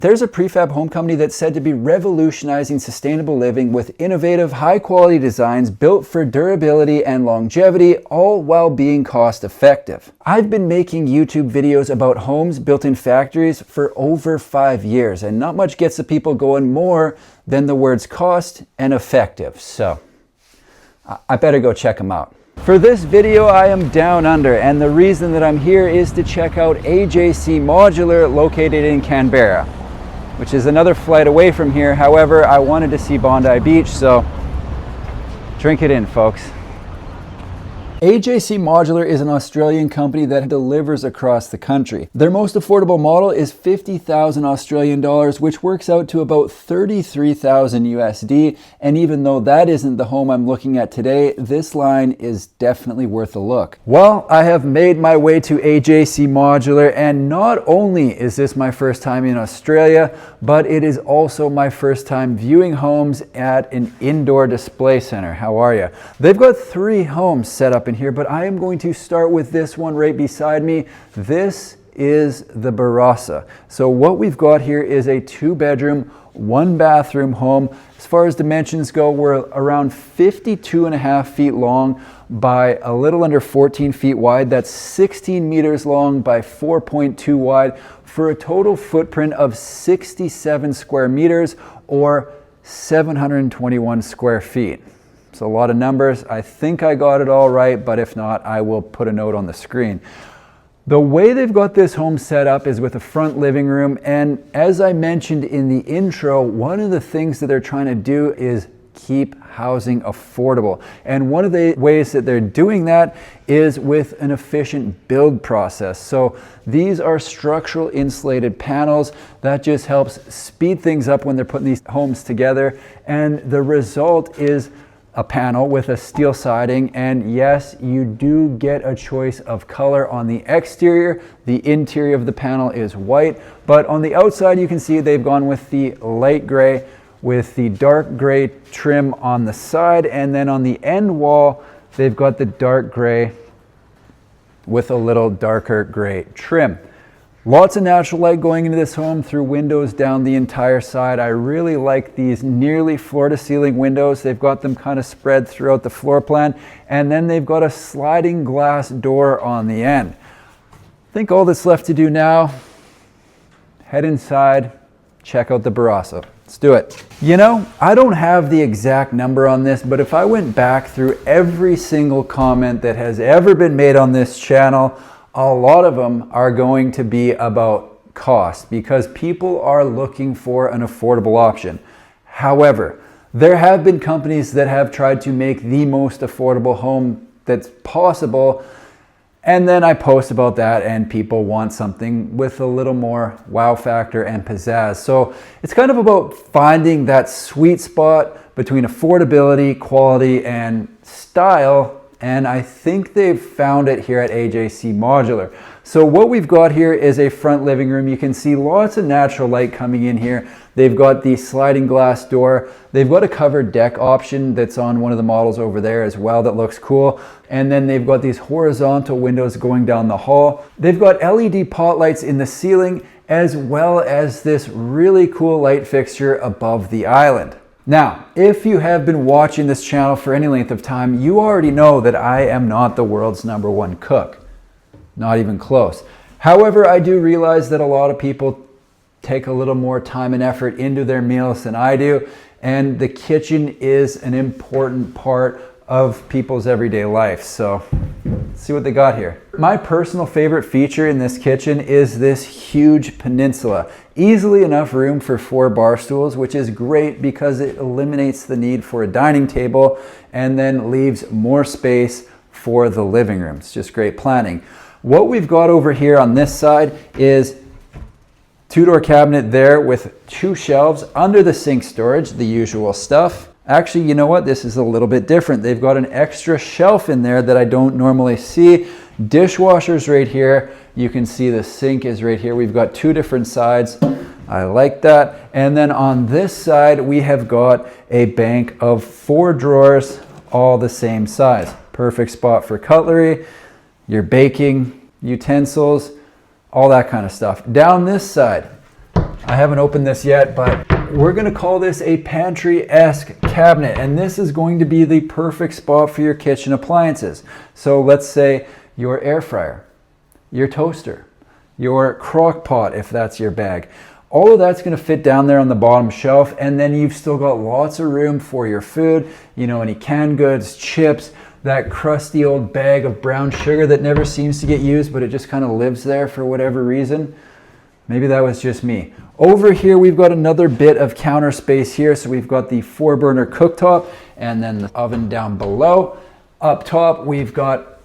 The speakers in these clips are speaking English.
There's a prefab home company that's said to be revolutionizing sustainable living with innovative, high-quality designs built for durability and longevity, all while being cost-effective. I've been making YouTube videos about homes built in factories for over 5 years, and not much gets the people going more than the words cost and effective. So I better go check them out. For this video, I am down under, and the reason that I'm here is to check out AJC Modular located in Canberra, which is another flight away from here. However, I wanted to see Bondi Beach, so drink it in, folks. AJC Modular is an Australian company that delivers across the country. Their most affordable model is 50,000 Australian dollars, which works out to about 33,000 USD. And even though that isn't the home I'm looking at today, this line is definitely worth a look. Well, I have made my way to AJC Modular, and not only is this my first time in Australia, but it is also my first time viewing homes at an indoor display center. How are you? They've got 3 homes set up in here, but I am going to start with this one right beside me. This is the Barossa. So what we've got here is a 2-bedroom, 1-bathroom home. As far as dimensions go, we're around 52.5 feet long by a little under 14 feet wide. That's 16 meters long by 4.2 wide for a total footprint of 67 square meters or 721 square feet. It's a lot of numbers. I think I got it all right, but if not, I will put a note on the screen. The way they've got this home set up is with a front living room, and as I mentioned in the intro, one of the things that they're trying to do is keep housing affordable. And one of the ways that they're doing that is with an efficient build process. So these are structural insulated panels that just helps speed things up when they're putting these homes together, and the result is a panel with a steel siding, and yes, you do get a choice of color on the exterior. The interior of the panel is white, but on the outside you can see they've gone with the light gray with the dark gray trim on the side, and then on the end wall they've got the dark gray with a little darker gray trim. Lots of natural light going into this home through windows down the entire side. I really like these nearly floor to ceiling windows. They've got them kind of spread throughout the floor plan, and then they've got a sliding glass door on the end. I think all that's left to do now, head inside, check out the Barossa. Let's do it. You know, I don't have the exact number on this, but if I went back through every single comment that has ever been made on this channel, a lot of them are going to be about cost because people are looking for an affordable option. However, there have been companies that have tried to make the most affordable home that's possible, and then I post about that and people want something with a little more wow factor and pizzazz. So it's kind of about finding that sweet spot between affordability, quality, and style. And I think they've found it here at AJC Modular. So what we've got here is a front living room. You can see lots of natural light coming in here. They've got the sliding glass door. They've got a covered deck option that's on one of the models over there as well that looks cool. And then they've got these horizontal windows going down the hall. They've got LED pot lights in the ceiling as well as this really cool light fixture above the island. Now, if you have been watching this channel for any length of time, you already know that I am not the world's #1 cook. Not even close. However, I do realize that a lot of people take a little more time and effort into their meals than I do, and the kitchen is an important part of people's everyday life. So let's see what they got here. My personal favorite feature in this kitchen is this huge peninsula. Easily enough room for 4 bar stools, which is great because it eliminates the need for a dining table and then leaves more space for the living room. It's just great planning. What we've got over here on this side is 2-door cabinet there with 2 shelves under the sink storage, the usual stuff. Actually, you know what? This is a little bit different. They've got an extra shelf in there that I don't normally see. Dishwasher's right here. You can see the sink is right here. We've got 2 different sides. I like that. And then on this side, we have got a bank of 4 drawers, all the same size. Perfect spot for cutlery, your baking utensils, all that kind of stuff. Down this side, I haven't opened this yet, but we're gonna call this a pantry-esque cabinet, and this is going to be the perfect spot for your kitchen appliances. So let's say your air fryer, your toaster, your crock pot, if that's your bag. All of that's gonna fit down there on the bottom shelf, and then you've still got lots of room for your food, you know, any canned goods, chips, that crusty old bag of brown sugar that never seems to get used, but it just kind of lives there for whatever reason. Maybe that was just me. Over here, we've got another bit of counter space here. So we've got the 4-burner cooktop and then the oven down below. Up top, we've got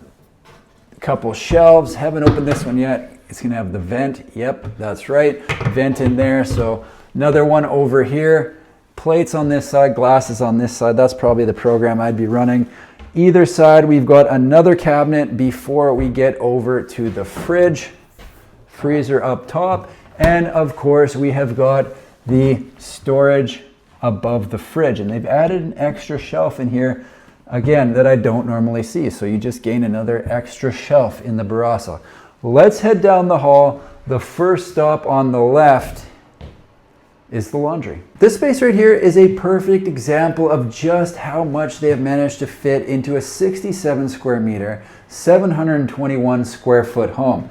a couple shelves. Haven't opened this one yet. It's gonna have the vent. Yep, that's right. Vent in there. So another one over here. Plates on this side, glasses on this side. That's probably the program I'd be running. Either side, we've got another cabinet before we get over to the fridge. Freezer up top, and of course we have got the storage above the fridge, and they've added an extra shelf in here again that I don't normally see, so you just gain another extra shelf in the Barossa. Let's head down the hall. The first stop on the left is the laundry. This space right here is a perfect example of just how much they have managed to fit into a 67 square meter, 721 square foot home.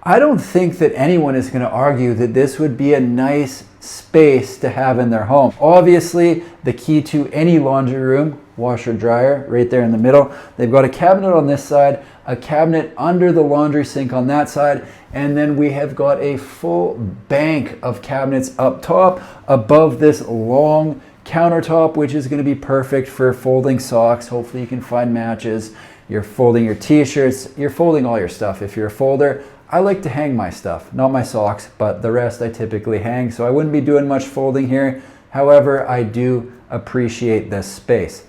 I don't think that anyone is going to argue that this would be a nice space to have in their home. Obviously, the key to any laundry room, washer dryer right there in the middle. They've got a cabinet on this side, a cabinet under the laundry sink on that side, and then we have got a full bank of cabinets up top above this long countertop, which is going to be perfect for folding socks. Hopefully you can find matches. You're folding your t-shirts, you're folding all your stuff. If you're a folder, I like to hang my stuff, not my socks, but the rest I typically hang, so I wouldn't be doing much folding here. However, I do appreciate this space.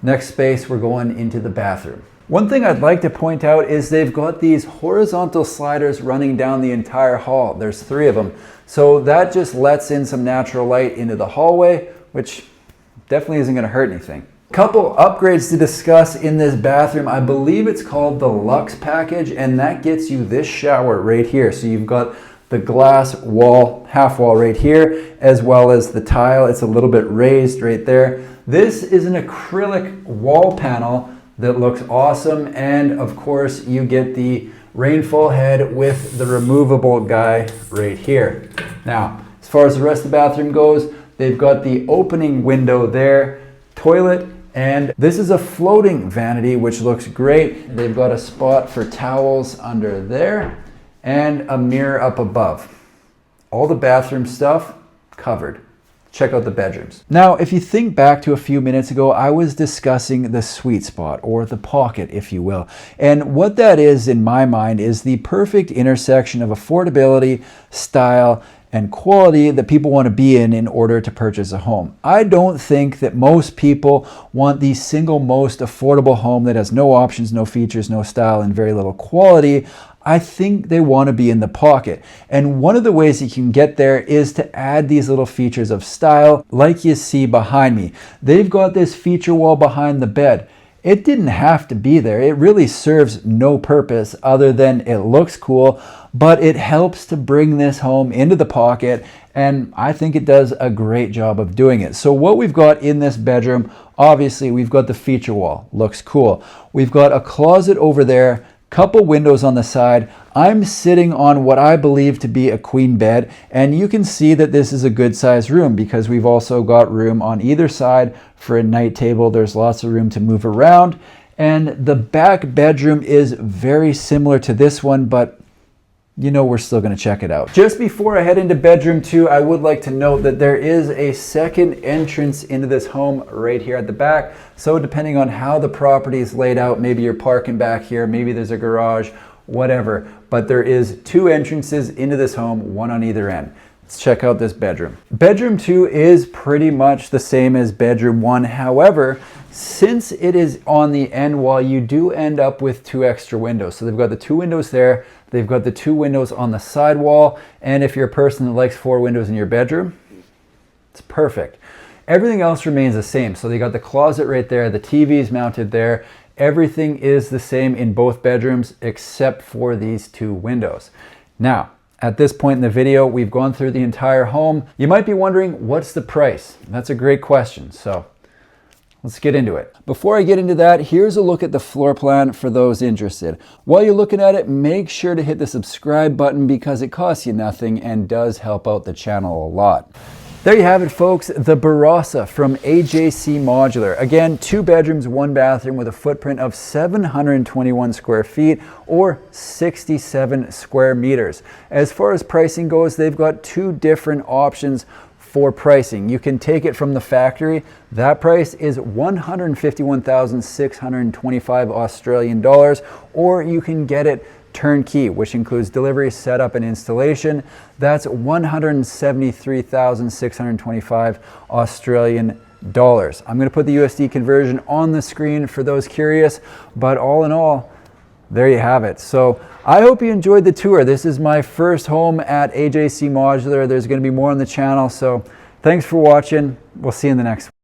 Next space, we're going into the bathroom. One thing I'd like to point out is they've got these horizontal sliders running down the entire hall. There's 3 of them. So that just lets in some natural light into the hallway, which definitely isn't gonna hurt anything. Couple upgrades to discuss in this bathroom. I believe it's called the Luxe package, and that gets you this shower right here. So you've got the glass wall, half wall right here, as well as the tile. It's a little bit raised right there. This is an acrylic wall panel that looks awesome, and of course you get the rainfall head with the removable guy right here. Now, as far as the rest of the bathroom goes, they've got the opening window there, toilet, and this is a floating vanity, which looks great. They've got a spot for towels under there and a mirror up above. All the bathroom stuff covered. Check out the bedrooms. Now, if you think back to a few minutes ago, I was discussing the sweet spot, or the pocket, if you will. And what that is, in my mind, is the perfect intersection of affordability, style, and quality that people want to be in order to purchase a home. I don't think that most people want the single most affordable home that has no options, no features, no style, and very little quality. I think they want to be in the pocket. And one of the ways you can get there is to add these little features of style, like you see behind me. They've got this feature wall behind the bed. It didn't have to be there. It really serves no purpose other than it looks cool, but it helps to bring this home into the pocket, and I think it does a great job of doing it. So what we've got in this bedroom, obviously we've got the feature wall, looks cool. We've got a closet over there, couple windows on the side. I'm sitting on what I believe to be a queen bed, and you can see that this is a good sized room because we've also got room on either side for a night table. There's lots of room to move around, and the back bedroom is very similar to this one, but you know we're still going to check it out. Just before I head into bedroom 2, I would like to note that there is a second entrance into this home right here at the back. So depending on how the property is laid out, maybe you're parking back here, maybe there's a garage, whatever. But there is 2 entrances into this home, one on either end. Let's check out this bedroom. Bedroom 2 is pretty much the same as bedroom 1. However, since it is on the end wall, you do end up with 2 extra windows. So they've got the 2 windows there. They've got the 2 windows on the side wall. And if you're a person that likes 4 windows in your bedroom, it's perfect. Everything else remains the same. So they got the closet right there. The TV is mounted there. Everything is the same in both bedrooms except for these 2 windows. Now, At this point in the video, we've gone through the entire home. You might be wondering, what's the price? That's a great question. So let's get into it. Before I get into that, here's a look at the floor plan for those interested. While you're looking at it, make sure to hit the subscribe button because it costs you nothing and does help out the channel a lot. There you have it, folks, the Barossa from AJC Modular. Again, 2 bedrooms, 1 bathroom with a footprint of 721 square feet or 67 square meters. As far as pricing goes, they've got 2 different options for pricing. You can take it from the factory. That price is 151,625 Australian dollars, or you can get it turnkey, which includes delivery, setup, and installation. That's 173,625 Australian dollars. I'm going to put the USD conversion on the screen for those curious, but all in all, there you have it. So I hope you enjoyed the tour. This is my first home at AJC Modular. There's going to be more on the channel, so thanks for watching. We'll see you in the next one.